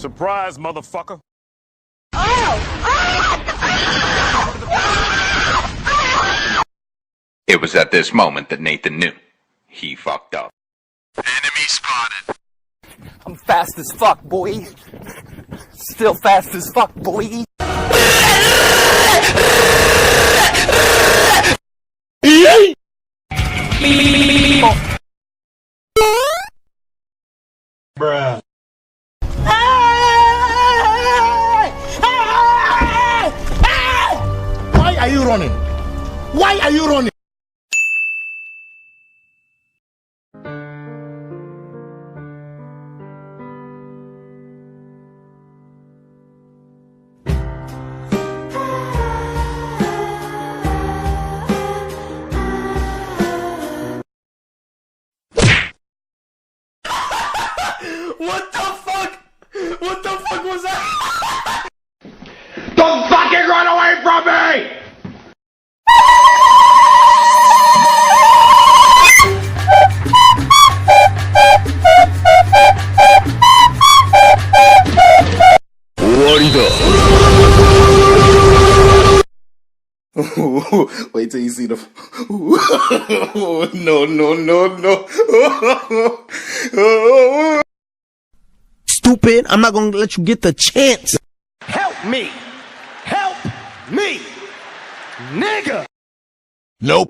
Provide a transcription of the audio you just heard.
Surprise, motherfucker. It was at this moment that Nathan knew. He fucked up. Enemy spotted. I'm fast as fuck, boy. Still fast as fuck, boy. Bruh. Why are you running? Why are you running? What the fuck? What the fuck was that? Don't fucking run away from me! Wait till you see the. No. Stupid, I'm not gonna let you get the chance. Help me! Help me! Nigga! Nope.